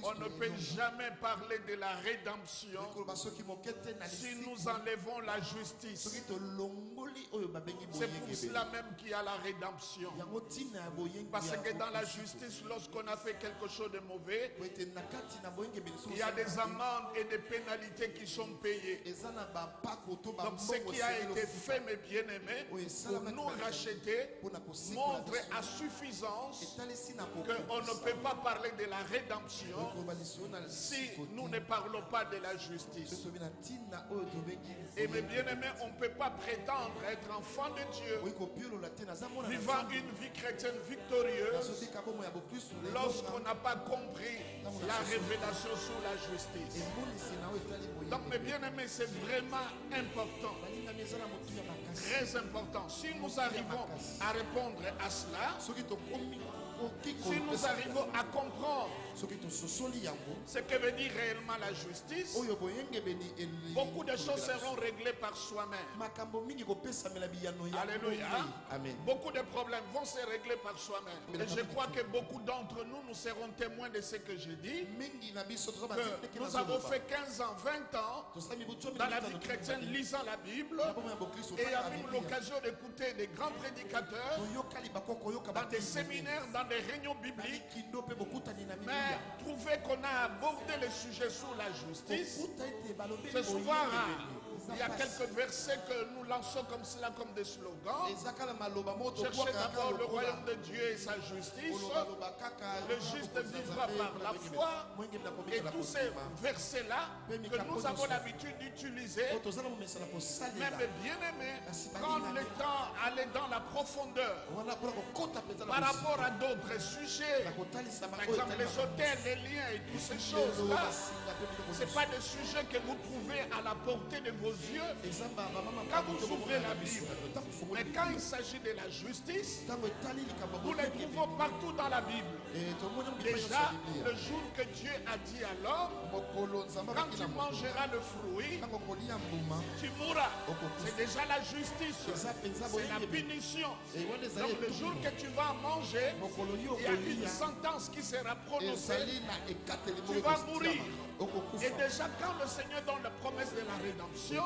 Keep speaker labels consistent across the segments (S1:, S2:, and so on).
S1: On ne peut jamais parler de la rédemption si nous enlevons la justice. C'est pour cela même qu'il y a la rédemption. Parce que dans la justice, lorsqu'on a fait quelque chose de mauvais, il y a des amendes et des pénalités qui sont payées. Donc ce qui a été fait, mes bien-aimés, pour nous racheter, montre à suffisance qu'on ne peut pas parler de la rédemption si nous ne parlons pas de la justice. Et mes bien-aimés, on ne peut pas prétendre être enfant de Dieu, vivant une vie chrétienne victorieuse, lorsqu'on n'a pas compris la révélation sur la justice. Donc mes bien-aimés, c'est vraiment important, très important. Si nous arrivons à répondre à cela, si nous arrivons à comprendre ce que veut dire réellement la justice, beaucoup de choses seront réglées par soi-même. Alléluia.
S2: Amen.
S1: Beaucoup de problèmes vont se régler par soi-même. Et je crois que beaucoup d'entre nous, nous serons témoins de ce que je dis. Que nous avons fait 15 ans, 20 ans dans la vie chrétienne, lisant la Bible, et ayant eu l'occasion d'écouter des grands prédicateurs dans des séminaires, dans des réunions bibliques, mais trouver qu'on a abordé le sujet sur la justice, c'est souvent rare. Il y a quelques versets que nous lançons comme cela, comme des slogans. Cherchez d'abord le royaume de Dieu et sa justice. Le juste vivra par la foi. Et tous ces versets-là que nous avons l'habitude d'utiliser, même bien-aimés, quand le temps allait dans la profondeur par rapport à d'autres sujets, par exemple les hôtels, les liens et toutes ces choses-là, ce n'est pas des sujets que vous trouvez à la portée de vos yeux quand vous ouvrez la Bible. Mais quand il s'agit de la justice, nous les trouvons partout dans la Bible. Déjà, le jour que Dieu a dit à l'homme, quand tu mangeras le fruit, tu mourras. C'est déjà la justice, c'est la punition. Donc le jour que tu vas manger, il y a une sentence qui sera prononcée, tu vas mourir. Et déjà quand le Seigneur donne la promesse de la rédemption,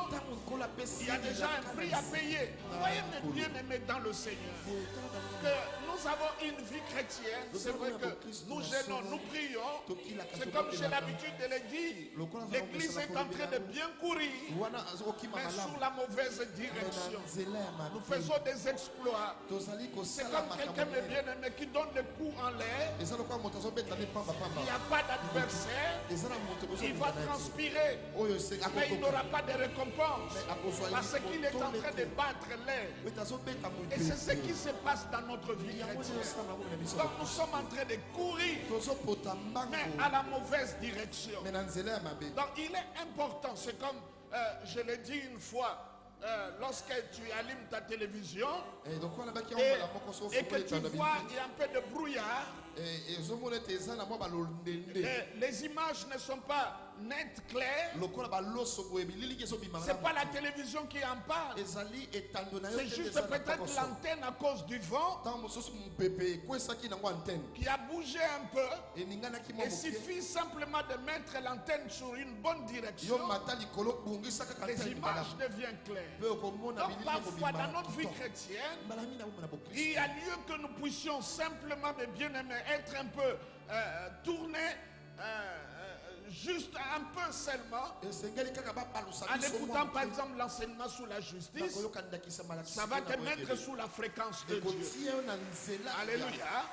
S1: il y a déjà un prix à payer. Voyez mes bien-aimés dans le Seigneur, que nous avons une vie chrétienne. C'est vrai que nous gênons, nous prions. C'est comme j'ai l'habitude de le dire. L'Église est en train de bien courir, mais sous la mauvaise direction. Nous faisons des exploits. C'est comme quelqu'un de bien-aimé qui donne le coup en l'air. Il n'y a pas d'adversaire. Il va transpirer, mais il n'aura pas de récompense parce qu'il est en train de battre l'air. Et c'est ce qui se passe dans notre vie chrétienne. Donc nous sommes en train de courir, mais à la mauvaise direction. Donc il est important, c'est comme je l'ai dit une fois, lorsque tu allumes ta télévision et que tu vois il y a un peu de brouillard, les images ne sont pas nettes, claires. C'est pas la télévision qui en parle, c'est juste peut-être l'antenne à cause du vent qui a bougé un peu. Il suffit simplement de mettre l'antenne sur une bonne direction, les images deviennent claires. Donc parfois dans notre vie chrétienne, il y a lieu que nous puissions simplement, mes bien-aimés, être un peu tournés, juste un peu seulement, en écoutant par exemple l'enseignement sur la justice. Ça va te mettre sous la fréquence de Dieu. Alléluia.